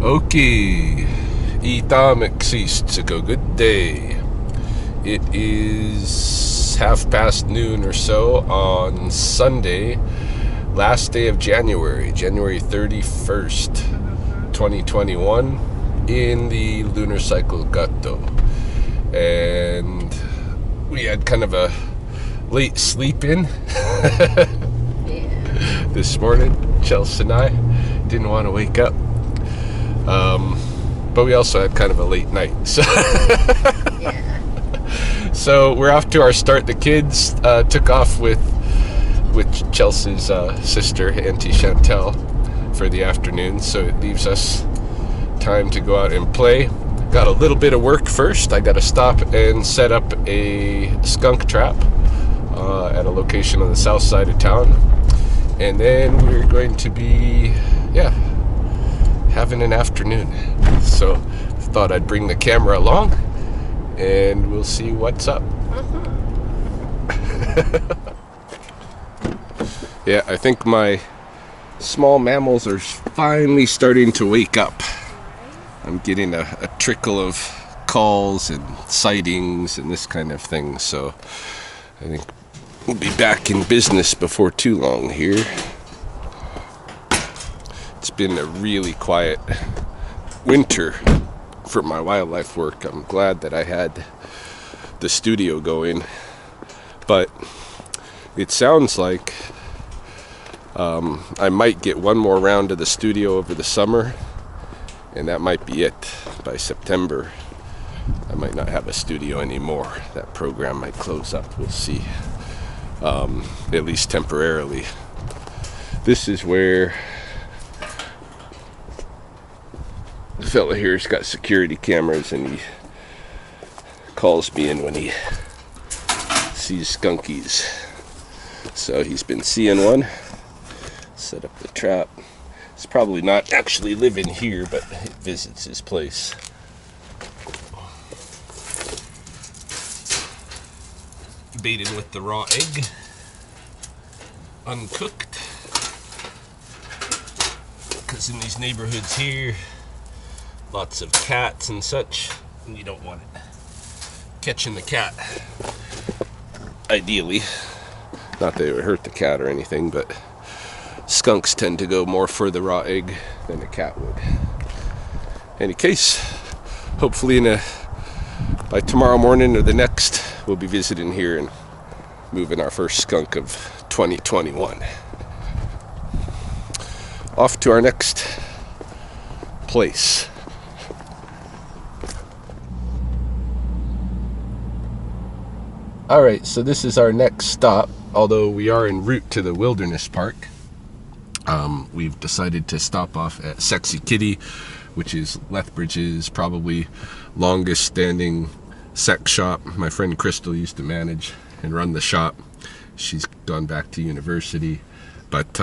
Okay, ita meksist good day. It is noon or so on Sunday, last day of January 31st, 2021, in the lunar cycle Gato. And we had kind of a late sleep in this morning. Chels and I didn't want to wake up. But we also had kind of a late night. So we're off to our start. The kids took off with Chelsea's sister, Auntie Chantel, for the afternoon. So it leaves us time to go out and play. Got a little bit of work first. I got to stop and set up a skunk trap at a location on the south side of town. And then we're going to be, having an afternoon. So thought I'd bring the camera along and we'll see what's up. Yeah, I think my small mammals are finally starting to wake up. I'm getting a trickle of calls and sightings and this kind of thing, so I think we'll be back in business before too long here. It's been a really quiet winter for my wildlife work. I'm glad that I had the studio going, but it sounds like I might get one more round of the studio over the summer, and that might be it. By September, I might not have a studio anymore. That program might close up. We'll see. At least temporarily. This is where the fella here's got security cameras, and he calls me in when he sees skunkies. So he's been seeing one. Set up the trap. He's probably not actually living here, but he visits his place. Baited with the raw egg, uncooked, because in these neighborhoods here, lots of cats and such, and you don't want it catching the cat. Ideally, not that it would hurt the cat or anything, but skunks tend to go more for the raw egg than a cat would. Any case, hopefully by tomorrow morning or the next, we'll be visiting here and moving our first skunk of 2021. Off to our next place. Alright, so this is our next stop, although we are en route to the wilderness park. We've decided to stop off at Sspopiikimi, which is Lethbridge's probably longest standing sex shop. My friend Crystal used to manage and run the shop. She's gone back to university, but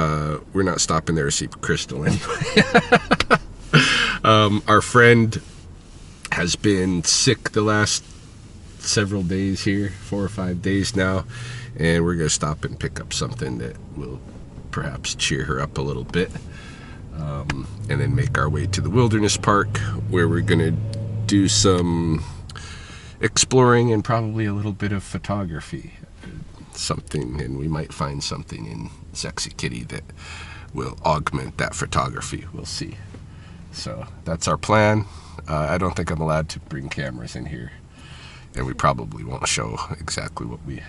we're not stopping there to see Crystal anyway. Our friend has been sick the last several days here, 4 or 5 days now, and we're going to stop and pick up something that will perhaps cheer her up a little bit, and then make our way to the wilderness park, where we're going to do some exploring and probably a little bit of photography. Something, and we might find something in Sspopiikimi that will augment that photography. We'll see. So that's our plan. I don't think I'm allowed to bring cameras in here, and we probably won't show exactly what we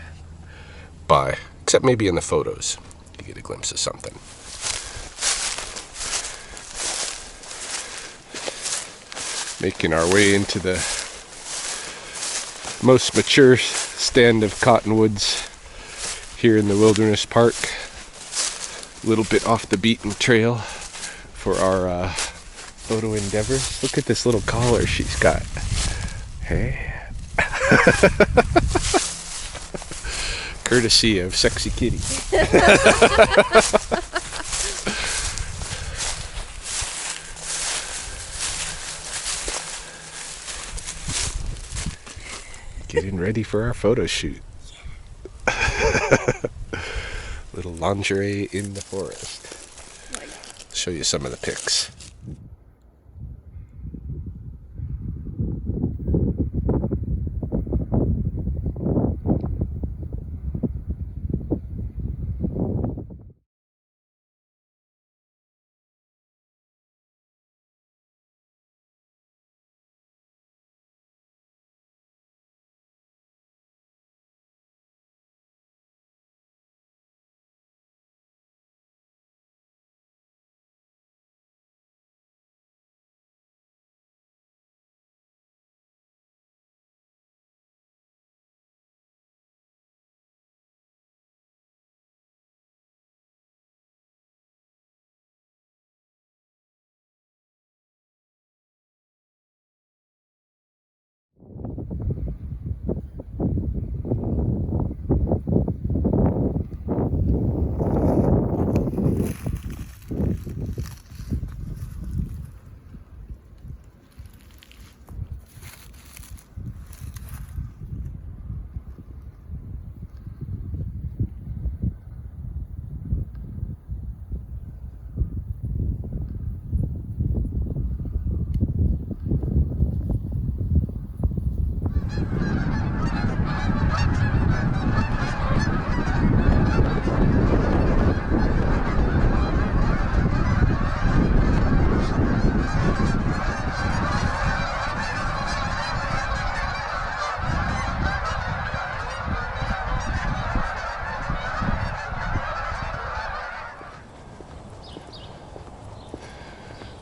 buy, except maybe in the photos you get a glimpse of something. Making our way into the most mature stand of cottonwoods here in the wilderness park. A little bit off the beaten trail for our photo endeavors. Look at this little collar she's got. Hey. Courtesy of Sexy Kitty. Getting ready for our photo shoot. Little lingerie in the forest. Show you some of the pics.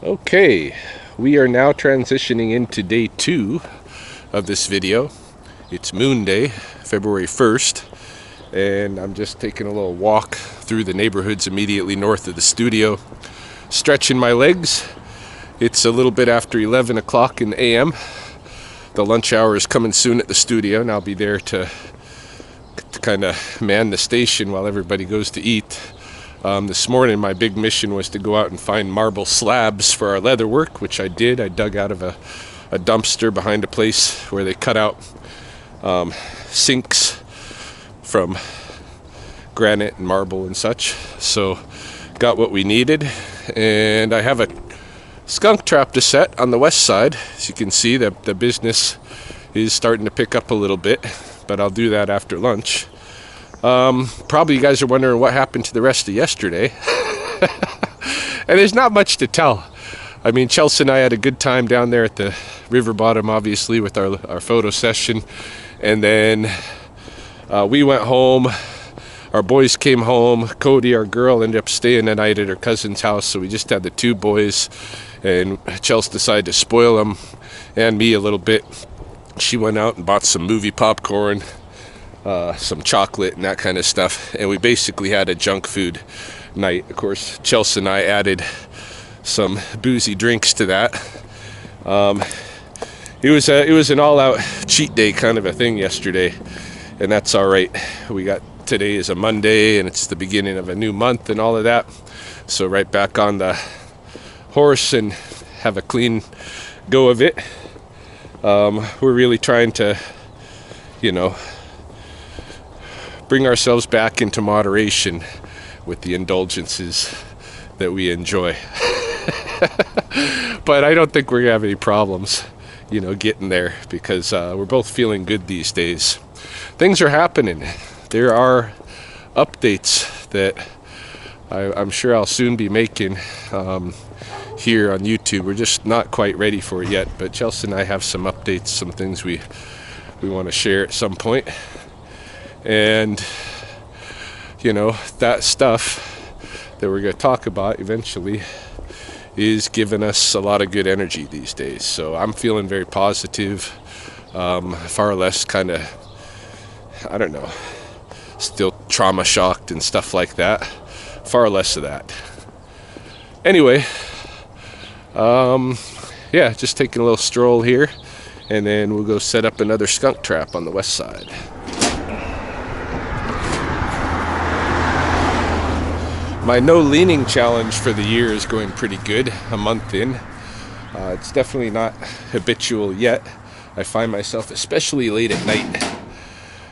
Okay, we are now transitioning into day 2 of this video. It's Moon Day, February 1st, and I'm just taking a little walk through the neighborhoods immediately north of the studio, stretching my legs. It's a little bit after 11 o'clock in the a.m. The lunch hour is coming soon at the studio, and I'll be there to kind of man the station while everybody goes to eat. This morning my big mission was to go out and find marble slabs for our leather work, which I did. I dug out of a dumpster behind a place where they cut out sinks from granite and marble and such. So got what we needed, and I have a skunk trap to set on the west side. As you can see, the business is starting to pick up a little bit, but I'll do that after lunch. Probably you guys are wondering what happened to the rest of yesterday. And there's not much to tell. I mean, Chels and I had a good time down there at the river bottom, obviously, with our photo session. And then we went home. Our boys came home. Cody, our girl, ended up staying the night at her cousin's house. So we just had the 2 boys. And Chels decided to spoil them and me a little bit. She went out and bought some movie popcorn, some chocolate and that kind of stuff, and we basically had a junk food night. Of course, Chels and I added some boozy drinks to that. It was an all-out cheat day kind of a thing yesterday, and that's all right. Today is a Monday, and it's the beginning of a new month and all of that, so right back on the horse and have a clean go of it. We're really trying to, bring ourselves back into moderation with the indulgences that we enjoy. But I don't think we're gonna have any problems, getting there, because we're both feeling good these days. Things are happening. There are updates that I'm sure I'll soon be making here on YouTube. We're just not quite ready for it yet, but Chelsea and I have some updates, some things we want to share at some point. And that stuff that we're going to talk about eventually is giving us a lot of good energy these days. So I'm feeling very positive, far less kind of, still trauma shocked and stuff like that. Far less of that. Anyway, just taking a little stroll here, and then we'll go set up another skunk trap on the west side. My no leaning challenge for the year is going pretty good, a month in. It's definitely not habitual yet. I find myself, especially late at night,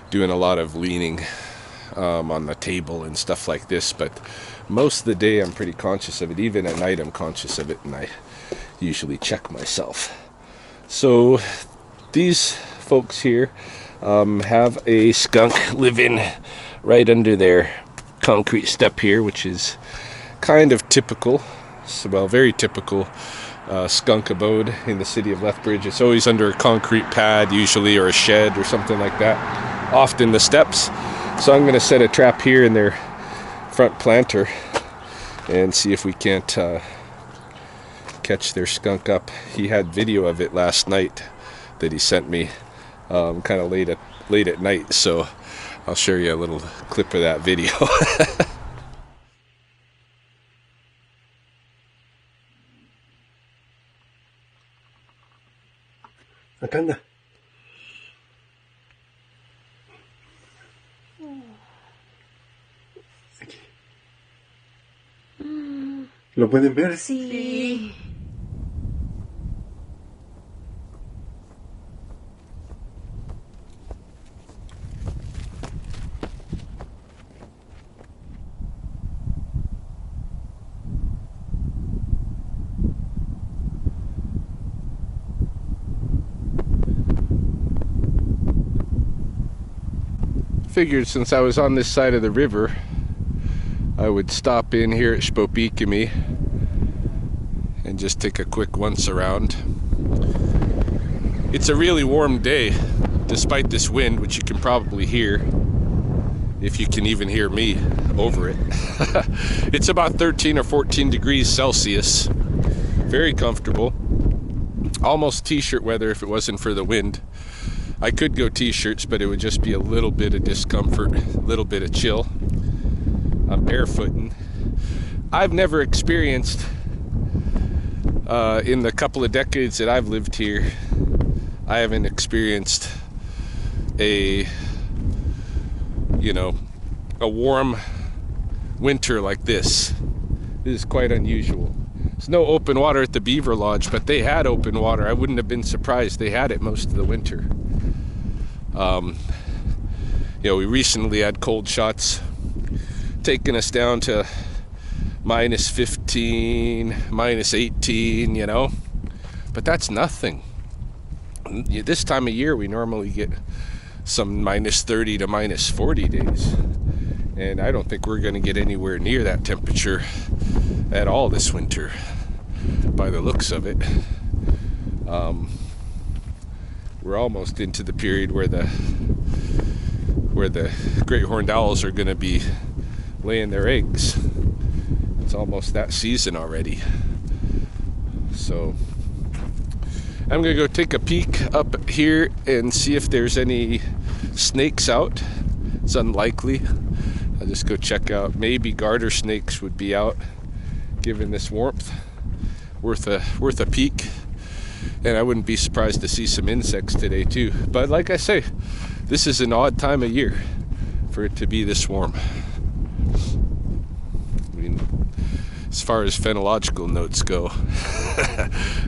doing a lot of leaning on the table and stuff like this, but most of the day I'm pretty conscious of it. Even at night I'm conscious of it, and I usually check myself. So these folks here have a skunk living right under their concrete step here, which is kind of typical, very typical skunk abode in the city of Lethbridge. It's always under a concrete pad usually, or a shed or something like that, often the steps. So I'm going to set a trap here in their front planter and see if we can't catch their skunk up. He had video of it last night that he sent me, kind of late at night, so I'll show you a little clip of that video. Acá anda. Aquí. ¿Lo pueden ver? Sí. Figured since I was on this side of the river, I would stop in here at Sspopiikimi and just take a quick once around. It's a really warm day, despite this wind, which you can probably hear, if you can even hear me over it. It's about 13 or 14 degrees Celsius, very comfortable. Almost t-shirt weather if it wasn't for the wind. I could go t-shirts, but it would just be a little bit of discomfort, a little bit of chill. I'm barefooting. I've never experienced, in the couple of decades that I've lived here, I haven't experienced a warm winter like this. This is quite unusual. There's no open water at the Beaver Lodge, but they had open water. I wouldn't have been surprised. They had it most of the winter. We recently had cold shots taking us down to minus 15, minus 18, but that's nothing. This time of year we normally get some minus 30 to minus 40 days, and I don't think we're going to get anywhere near that temperature at all this winter by the looks of it. We're almost into the period where the great horned owls are going to be laying their eggs. It's almost that season already. So I'm gonna go take a peek up here and see if there's any snakes out. It's unlikely. I'll just go check out. Maybe garter snakes would be out given this warmth. Worth a peek. And I wouldn't be surprised to see some insects today too. But like I say, this is an odd time of year for it to be this warm. I mean, as far as phenological notes go,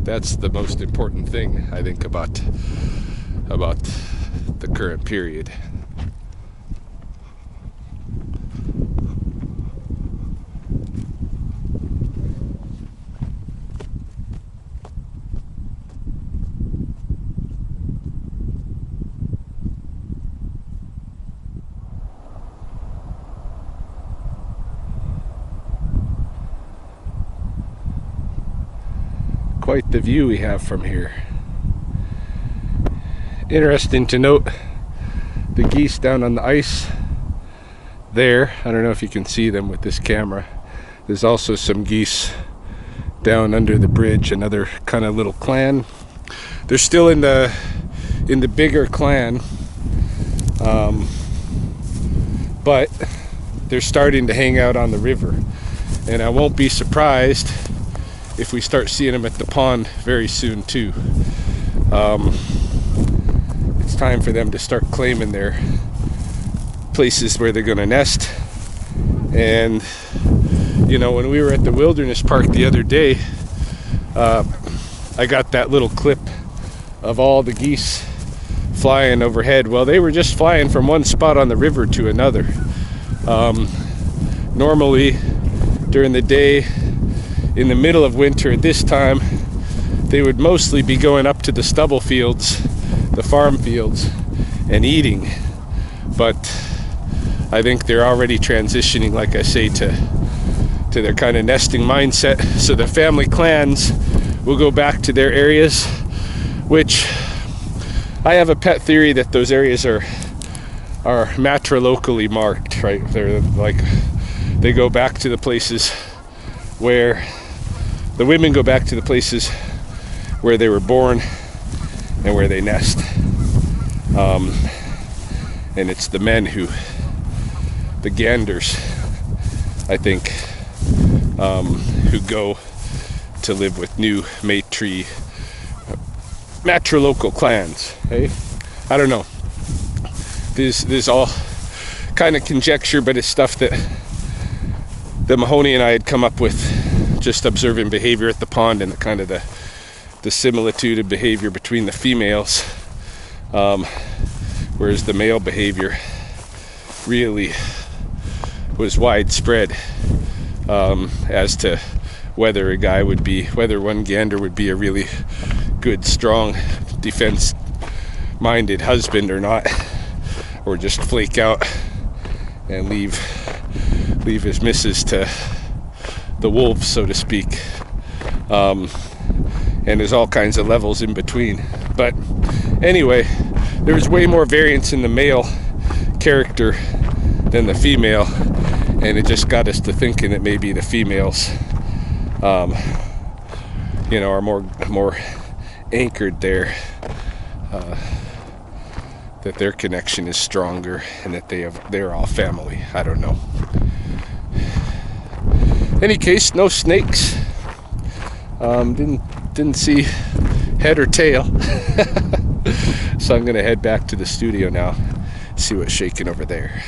that's the most important thing I think about the current period. Quite the view we have from here. Interesting to note the geese down on the ice there. I don't know if you can see them with this camera. There's also some geese down under the bridge, another kind of little clan. They're still in the bigger clan, but they're starting to hang out on the river, and I won't be surprised if we start seeing them at the pond very soon too. It's time for them to start claiming their places where they're going to nest. And when we were at the wilderness park the other day, I got that little clip of all the geese flying overhead. Well, they were just flying from one spot on the river to another. Normally during the day in the middle of winter at this time, they would mostly be going up to the stubble fields, the farm fields, and eating. But I think they're already transitioning, like I say, to their kind of nesting mindset. So the family clans will go back to their areas, which I have a pet theory that those areas are matrilocally marked, right? They're like, they go back to the places where the women go back to the places where they were born and where they nest. And it's the men the ganders, I think, who go to live with new matrilocal clans. Hey, I don't know. This is all kind of conjecture, but it's stuff that Mahoney and I had come up with, just observing behavior at the pond and the kind of the similitude of behavior between the females, whereas the male behavior really was widespread, as to whether one gander would be a really good, strong, defense-minded husband or not, or just flake out and leave his missus to the wolves, so to speak. And there's all kinds of levels in between. But anyway, there's way more variance in the male character than the female, and it just got us to thinking that maybe the females are more anchored there, that their connection is stronger, and that they're all family. I don't know. Any case, no snakes. Didn't see head or tail. So I'm gonna head back to the studio now, see what's shaking over there.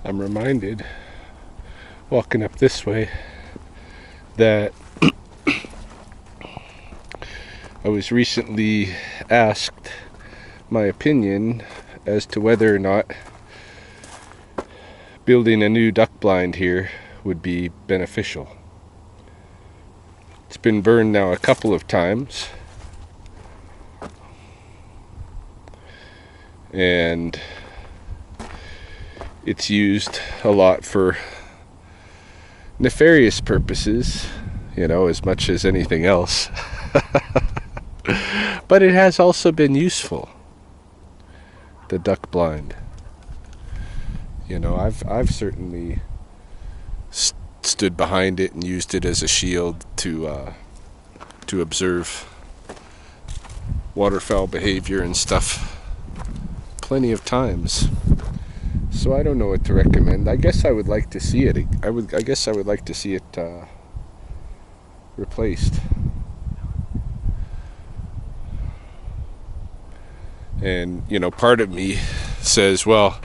I'm reminded, walking up this way, that I was recently asked my opinion as to whether or not building a new duck blind here would be beneficial. It's been burned now a couple of times, and it's used a lot for nefarious purposes, as much as anything else. But it has also been useful, the duck blind. I've certainly stood behind it and used it as a shield to observe waterfowl behavior and stuff plenty of times. So I don't know what to recommend. I guess I would like to see it. I guess I would like to see it replaced. And part of me says, well,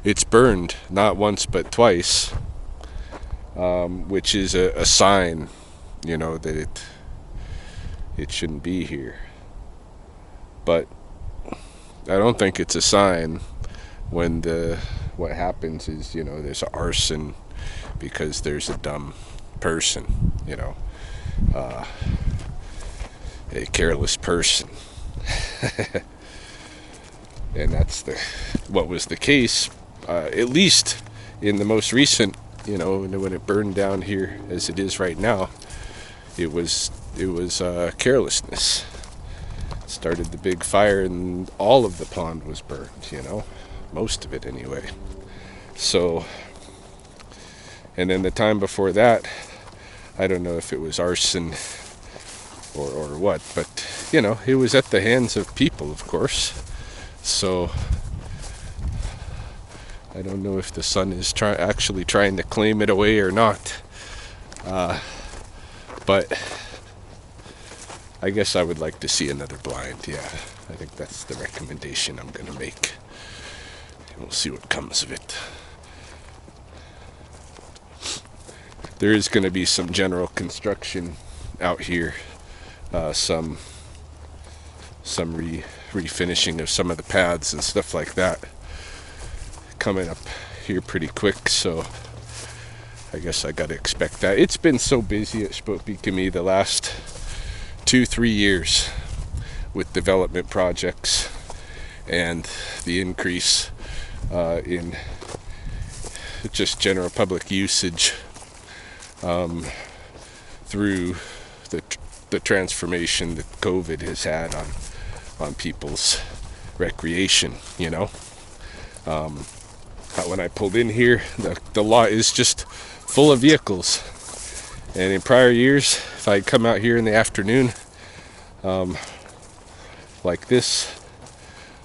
it's burned not once but twice, which is a sign, that it shouldn't be here. But I don't think it's a sign when what happens is, there's arson because there's a dumb person, a careless person. And that's what was the case, at least in the most recent, when it burned down here as it is right now. It was carelessness. It started the big fire and all of the pond was burned, most of it anyway. So, and then the time before that, I don't know if it was arson or what, but it was at the hands of people, of course. So I don't know if the sun is actually trying to claim it away or not. But I guess I would like to see another blind. Yeah, I think that's the recommendation I'm going to make. And we'll see what comes of it. There is going to be some general construction out here. Some refinishing of some of the paths and stuff like that coming up here pretty quick, so I guess I gotta expect that. It's been so busy at Sspopiikimi the last 2-3 years with development projects and the increase in just general public usage through the transformation that COVID has had on people's recreation, When I pulled in here, the lot is just full of vehicles. And in prior years, if I'd come out here in the afternoon, like this,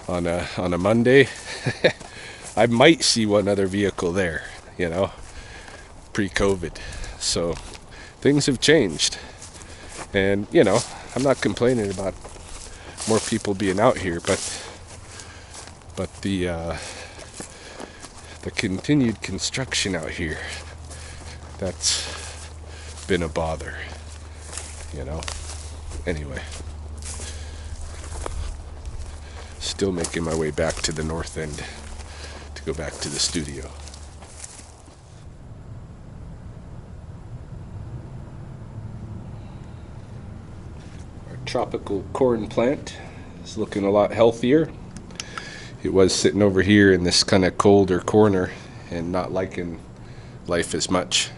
on a Monday, I might see one other vehicle there, you know, pre-COVID. So things have changed. And, you know, I'm not complaining about more people being out here, but the continued construction out here, that's been a bother, you know. Anyway, still making my way back to the north end to go back to the studio. Our tropical corn plant is looking a lot healthier. It was sitting over here in this kind of colder corner and not liking life as much.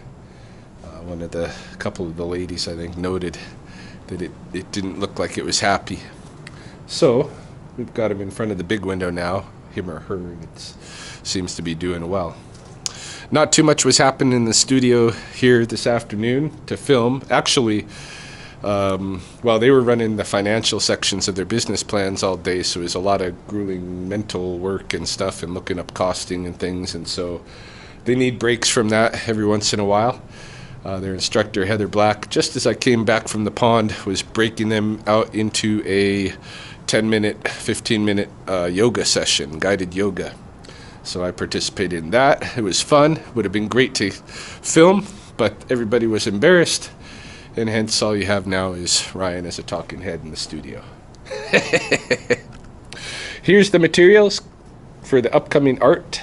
Couple of the ladies, I think, noted that it didn't look like it was happy. So we've got him in front of the big window now, him or her, and it seems to be doing well. Not too much was happening in the studio here this afternoon to film. Actually, while they were running the financial sections of their business plans all day, so it was a lot of grueling mental work and stuff and looking up costing and things, and so they need breaks from that every once in a while. Their instructor, Heather Black, just as I came back from the pond, was breaking them out into a 10-minute, 15-minute yoga session, guided yoga. So I participated in that. It was fun. Would have been great to film, but everybody was embarrassed, and hence all you have now is Ryan as a talking head in the studio. Here's the materials for the upcoming art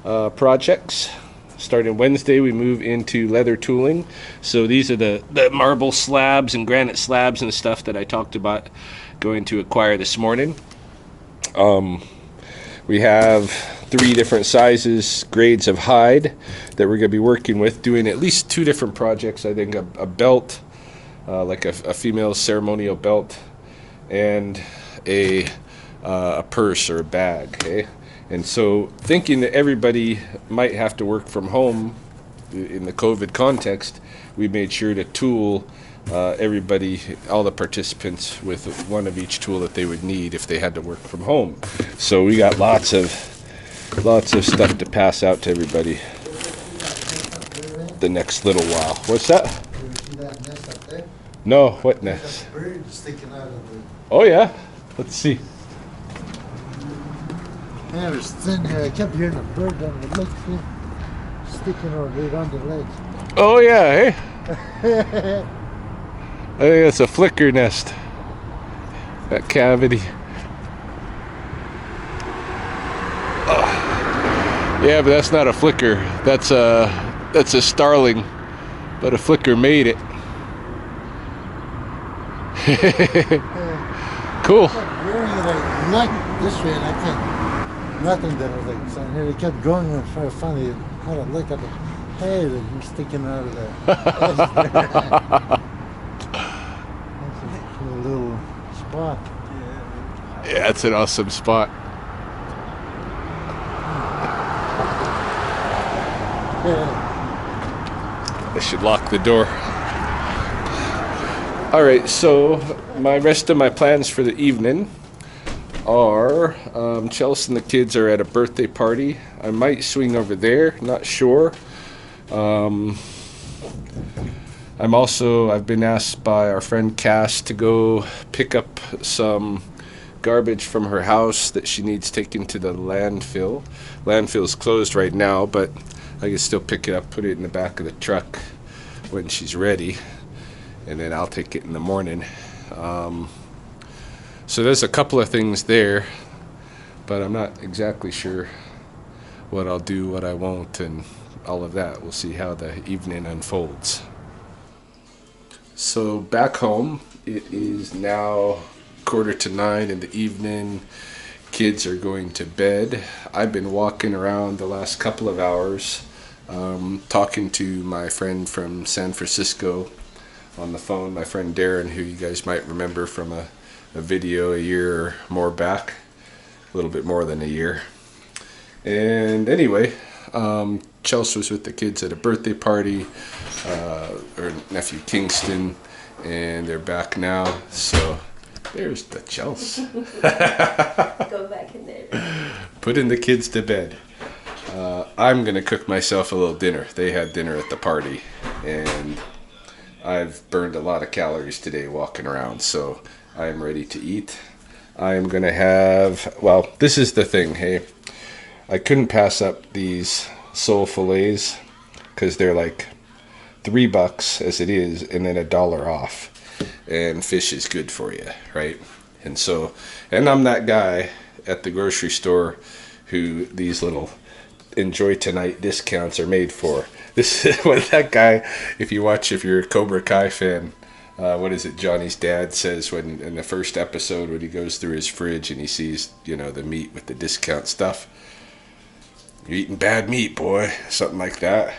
projects. Starting Wednesday, we move into leather tooling. So these are the marble slabs and granite slabs and stuff that I talked about going to acquire this morning. We have 3 different sizes, grades of hide that we're going to be working with, doing at least 2 different projects. I think a belt, like a female ceremonial belt, and a purse or a bag, okay? And so thinking that everybody might have to work from home in the COVID context, we made sure to tool everybody, all the participants, with one of each tool that they would need if they had to work from home. So we got lots of stuff to pass out to everybody the next little while. What's that? See that nest up there? No, what nest? There's a bird sticking out of the... Oh yeah, let's see. Yeah, it was thin here. I kept hearing a bird on the legs here, sticking out right on the legs. Oh yeah, hey. I think that's a flicker nest. That cavity. Yeah, but that's not a flicker. That's a starling. But a flicker made it. Cool. I kept hearing it, I looked this way and I can't. Nothing that I was like saying here. It kept going and trying to find it. Had to look at the head and you're sticking out of there. That's a cool little spot. Yeah, it's an awesome spot. Yeah. I should lock the door. All right, so my rest of my plans for the evening are Chels and the kids are at a birthday party. I might swing over there, not sure. I've been asked by our friend Cass to go pick up some garbage from her house that she needs taken to the landfill. Landfill's closed right now, but I can still pick it up, put it in the back of the truck when she's ready, and then I'll take it in the morning. So there's a couple of things there, but I'm not exactly sure what I'll do, what I won't, and all of that. We'll see how the evening unfolds. So back home, it is now 8:45 in the evening. Kids are going to bed. I've been walking around the last couple of hours, talking to my friend from San Francisco on the phone, my friend Darren, who you guys might remember from a video a year or more back, a little bit more than a year. And anyway, Chelsea was with the kids at a birthday party, her nephew Kingston, and they're back now. So There's the Chels. Go back in there. Putting the kids to bed. I'm gonna cook myself a little dinner. They had dinner at the party, and I've burned a lot of calories today walking around, so I'm ready to eat. I'm gonna have, well, this is the thing, hey. I couldn't pass up these sole fillets because they're like $3 as it is, and then $1 off. And fish is good for you, right? And so, and I'm that guy at the grocery store who these little enjoy tonight discounts are made for. This is what that guy, if you're a Cobra Kai fan, what is it Johnny's dad says when in the first episode when he goes through his fridge and he sees, the meat with the discount stuff. You're eating bad meat, boy. Something like that.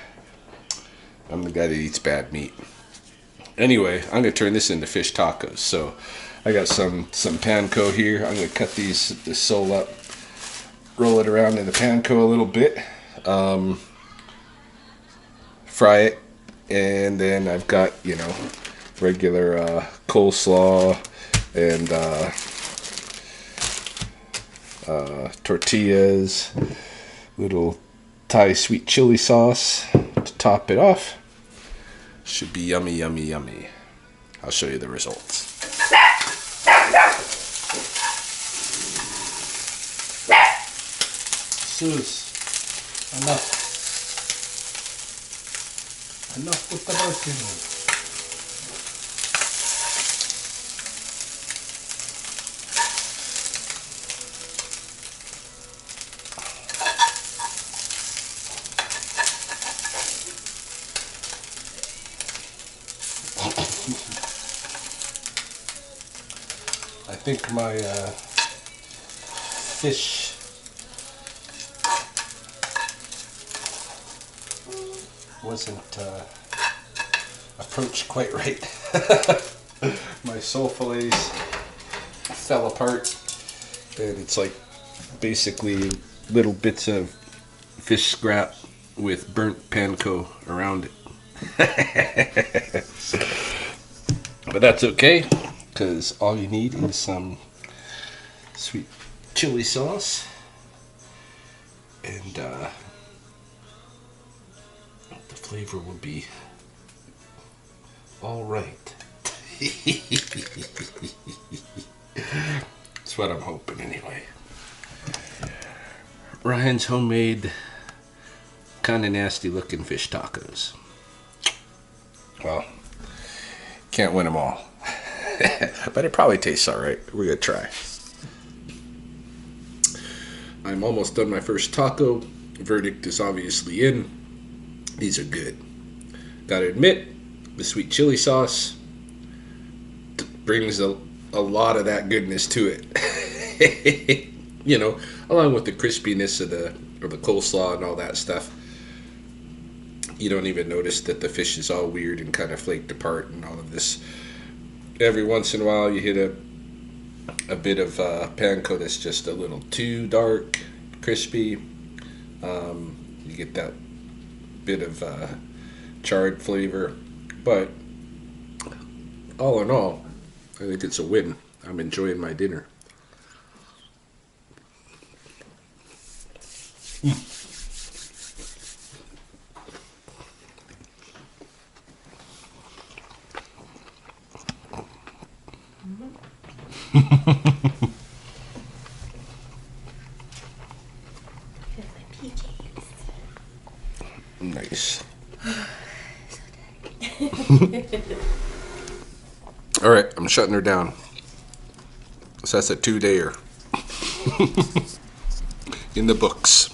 I'm the guy that eats bad meat. Anyway, I'm going to turn this into fish tacos. So I got some panko here. I'm going to cut this sole up, roll it around in the panko a little bit, fry it, and then I've got, regular coleslaw and tortillas, little Thai sweet chili sauce to top it off. Should be yummy, yummy, yummy. I'll show you the results. Sus, enough. Enough with the barking. I think my fish wasn't approached quite right. My sole fillets fell apart, and it's like basically little bits of fish scrap with burnt panko around it. But that's okay, because all you need is some sweet chili sauce and the flavor will be all right. That's what I'm hoping anyway. Ryan's homemade, kind of nasty looking fish tacos. Well, can't win them all. But it probably tastes alright. We're gonna try. I'm almost done my first taco. Verdict is obviously in. These are good. Gotta admit, the sweet chili sauce brings a lot of that goodness to it. Along with the crispiness of the coleslaw and all that stuff. You don't even notice that the fish is all weird and kind of flaked apart and all of this. Every once in a while you hit a bit of panko that's just a little too dark, crispy. You get that bit of charred flavor. But all in all, I think it's a win. I'm enjoying my dinner. Nice. All right, I'm shutting her down. So that's a 2-dayer in the books.